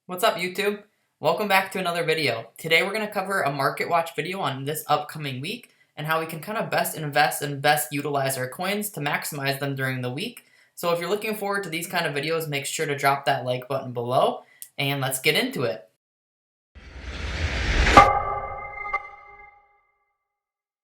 What's up, YouTube? Welcome back to another video. Today we're going to cover a market watch video on this upcoming week and how we can kind of best invest and best utilize our coins to maximize them during the week. So if you're looking forward to these kind of videos, make sure to drop that like button below and let's get into it.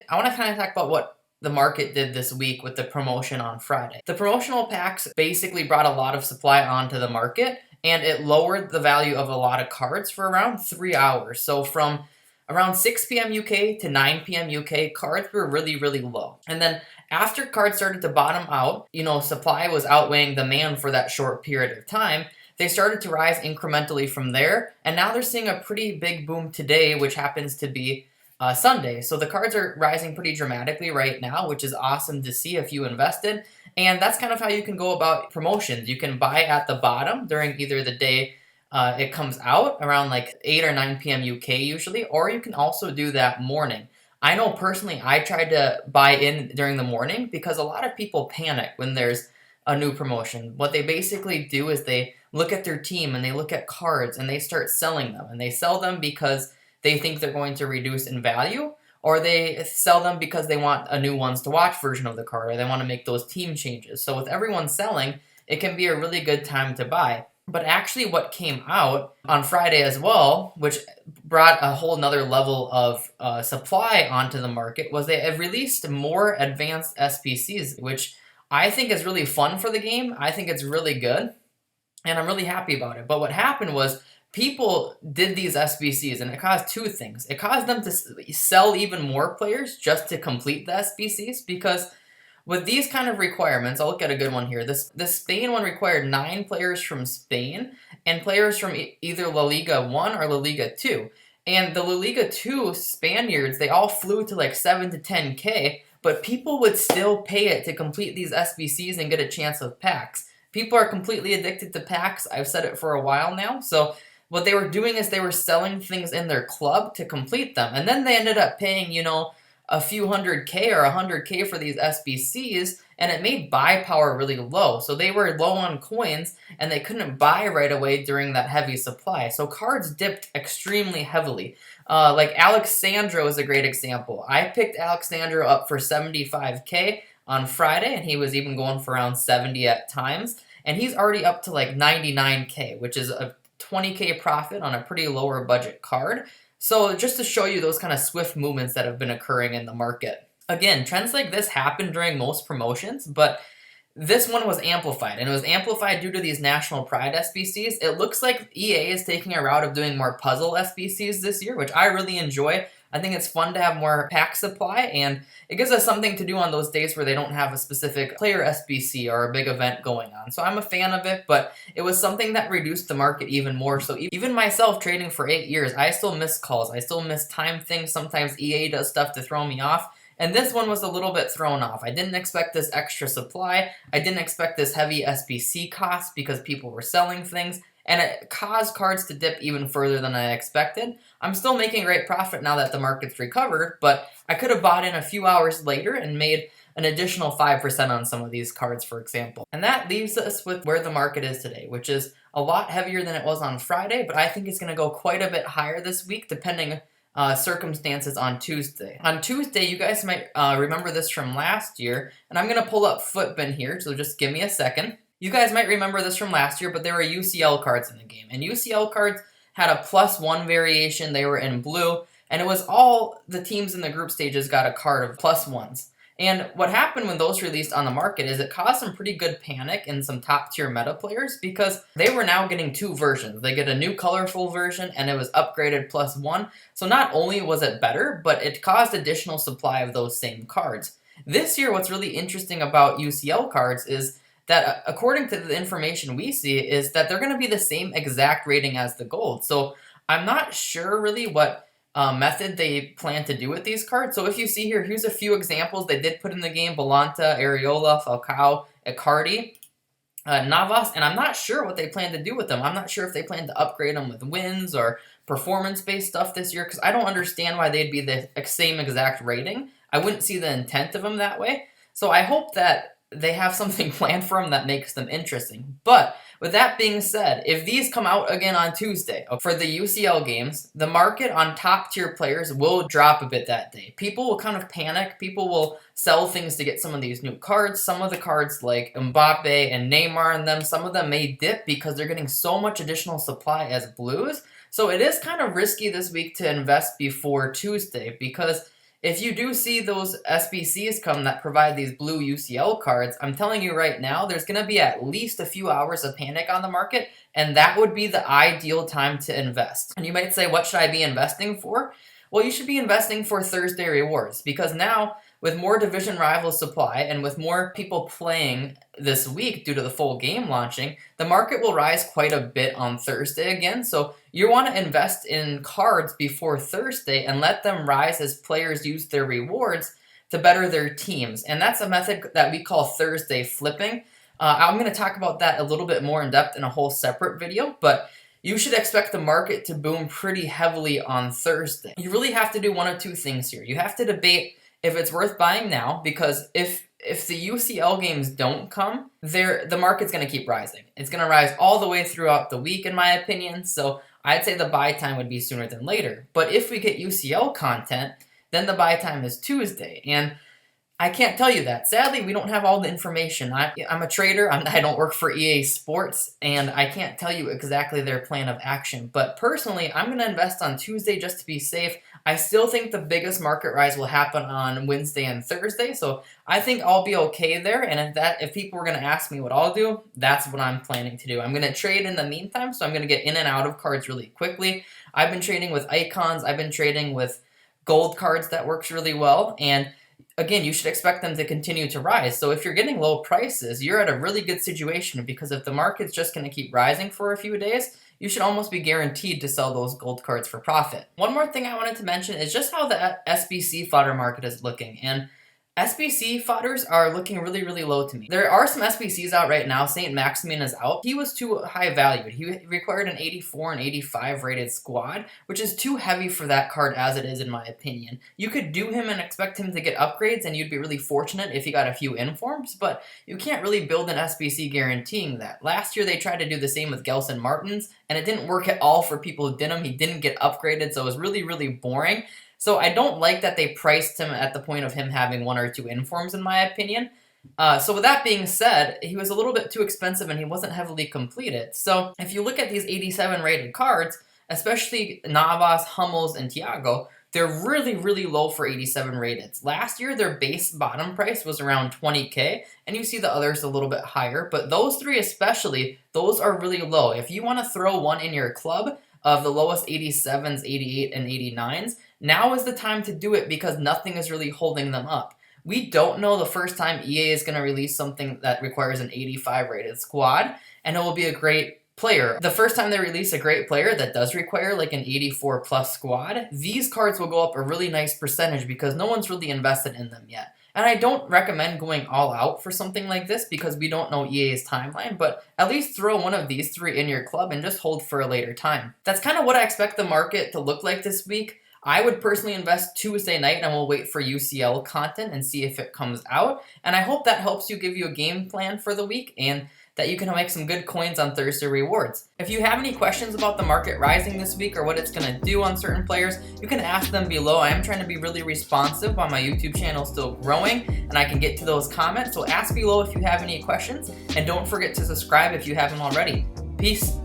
I want to kind of talk about what the market did this week with the promotion on Friday. The promotional packs basically brought a lot of supply onto the market, and it lowered the value of a lot of cards for around 3 hours. So from around 6 p.m. UK to 9 p.m. UK, cards were really low. And then after cards started to bottom out, supply was outweighing demand for that short period of time. They started to rise incrementally from there, and now they're seeing a pretty big boom today, which happens to be Sunday. So the cards are rising pretty dramatically right now, which is awesome to see if you invested. And that's kind of how you can go about promotions. You can buy at the bottom during either the day it comes out, around like 8 or 9 p.m. UK usually, or you can also do that morning. I know personally I tried to buy in during the morning because a lot of people panic when there's a new promotion. What they basically do is they look at their team and they look at cards and they start selling them. And they sell them because they think they're going to reduce in value, or they sell them because they want a new ones to watch version of the card, or they want to make those team changes. So with everyone selling, it can be a really good time to buy. But actually what came out on Friday as well, which brought a whole nother level of supply onto the market, was they have released more advanced SBCs, which I think is really fun for the game. I think it's really good, and I'm really happy about it. But what happened was people did these SBCs, and it caused two things. It caused them to sell even more players just to complete the SBCs, because with these kind of requirements, I'll look at a good one here. This Spain one required 9 players from Spain and players from either La Liga 1 or La Liga 2. And the La Liga 2 Spaniards, they all flew to like 7 to 10K, but people would still pay it to complete these SBCs and get a chance of packs. People are completely addicted to packs. I've said it for a while now. So what they were doing is they were selling things in their club to complete them. And then they ended up paying, a few 100K or 100K for these SBCs, and it made buy power really low. So they were low on coins, and they couldn't buy right away during that heavy supply. So cards dipped extremely heavily. Like Alexandro is a great example. I picked Alexandro up for 75K on Friday, and he was even going for around 70 at times. And he's already up to like 99K, which is a 20K profit on a pretty lower budget card. So just to show you those kind of swift movements that have been occurring in the market. Again, trends like this happen during most promotions, but this one was amplified, and it was amplified due to these National Pride SBCs. It looks like EA is taking a route of doing more puzzle SBCs this year, which I really enjoy. I think it's fun to have more pack supply, and it gives us something to do on those days where they don't have a specific player SBC or a big event going on. So I'm a fan of it, but it was something that reduced the market even more. So even myself trading for 8 years, I still miss calls. I still miss time things. Sometimes EA does stuff to throw me off. And this one was a little bit thrown off. I didn't expect this extra supply. I didn't expect this heavy SBC cost because people were selling things, and it caused cards to dip even further than I expected. I'm still making great profit now that the market's recovered, but I could have bought in a few hours later and made an additional 5% on some of these cards, for example. And that leaves us with where the market is today, which is a lot heavier than it was on Friday, but I think it's going to go quite a bit higher this week, depending circumstances on Tuesday. On Tuesday, you guys might remember this from last year, and I'm going to pull up Footbin here, so just give me a second. You guys might remember this from last year, but there were UCL cards in the game, and UCL cards had a +1 variation. They were in blue, and it was all the teams in the group stages got a card of +1s. And what happened when those released on the market is it caused some pretty good panic in some top tier meta players, because they were now getting 2 versions. They get a new colorful version, and it was upgraded +1. So not only was it better, but it caused additional supply of those same cards. This year, what's really interesting about UCL cards is that according to the information we see is that they're going to be the same exact rating as the gold. So I'm not sure really what method they plan to do with these cards. So if you see here, here's a few examples they did put in the game: Bolanta, Areola, Falcao, Icardi, Navas, and I'm not sure what they plan to do with them. I'm not sure if they plan to upgrade them with wins or performance-based stuff this year, because I don't understand why they'd be the same exact rating. I wouldn't see the intent of them that way. So I hope that they have something planned for them that makes them interesting. But with that being said, if these come out again on Tuesday for the UCL games, the market on top tier players will drop a bit that day. People will kind of panic. People will sell things to get some of these new cards. Some of the cards like Mbappe and Neymar and them, some of them may dip because they're getting so much additional supply as blues. So it is kind of risky this week to invest before Tuesday, because if you do see those SBCs come that provide these blue UCL cards, I'm telling you right now, there's going to be at least a few hours of panic on the market, and that would be the ideal time to invest. And you might say, what should I be investing for? Well, you should be investing for Thursday rewards, because now with more division rival supply and with more people playing this week due to the full game launching, the market will rise quite a bit on Thursday again. So you want to invest in cards before Thursday and let them rise as players use their rewards to better their teams. And that's a method that we call Thursday flipping. I'm going to talk about that a little bit more in depth in a whole separate video, but you should expect the market to boom pretty heavily on Thursday. You really have to do one of two things here. You have to debate if it's worth buying now, because if the UCL games don't come, the market's going to keep rising. It's going to rise all the way throughout the week, in my opinion, so I'd say the buy time would be sooner than later. But if we get UCL content, then the buy time is Tuesday, and I can't tell you that. Sadly, we don't have all the information. I'm a trader. I don't work for EA Sports, and I can't tell you exactly their plan of action. But personally, I'm going to invest on Tuesday just to be safe. I still think the biggest market rise will happen on Wednesday and Thursday, so I think I'll be okay there. And if people were going to ask me what I'll do, that's what I'm planning to do. I'm going to trade in the meantime, so I'm going to get in and out of cards really quickly. I've been trading with icons. I've been trading with gold cards. That works really well, and again, you should expect them to continue to rise. So if you're getting low prices, you're at a really good situation, because if the market's just going to keep rising for a few days, you should almost be guaranteed to sell those gold cards for profit. One more thing I wanted to mention is just how the SBC fodder market is looking. And SBC fodders are looking really, really low to me. There are some SBCs out right now. St. Maximin is out. He was too high valued. He required an 84 and 85 rated squad, which is too heavy for that card as it is, in my opinion. You could do him and expect him to get upgrades, and you'd be really fortunate if he got a few informs, but you can't really build an SBC guaranteeing that. Last year they tried to do the same with Gelson Martins, and it didn't work at all for people who did him. He didn't get upgraded, so it was really, really boring. So I don't like that they priced him at the point of him having 1 or 2 informs, in my opinion. So with that being said, he was a little bit too expensive and he wasn't heavily completed. So if you look at these 87 rated cards, especially Navas, Hummels, and Thiago, they're really, really low for 87 rated. Last year, their base bottom price was around 20K, and you see the others a little bit higher. But those three especially, those are really low. If you want to throw one in your club of the lowest 87s, 88, and 89s, now is the time to do it, because nothing is really holding them up. We don't know the first time EA is going to release something that requires an 85 rated squad, and it will be a great player. The first time they release a great player that does require like an 84 plus squad, these cards will go up a really nice percentage, because no one's really invested in them yet. And I don't recommend going all out for something like this, because we don't know EA's timeline, but at least throw one of these three in your club and just hold for a later time. That's kind of what I expect the market to look like this week. I would personally invest Tuesday night, and we'll wait for UCL content and see if it comes out. And I hope that helps you, give you a game plan for the week, and that you can make some good coins on Thursday rewards. If you have any questions about the market rising this week or what it's going to do on certain players, you can ask them below. I am trying to be really responsive while my YouTube channel is still growing, and I can get to those comments. So ask below if you have any questions, and don't forget to subscribe if you haven't already. Peace.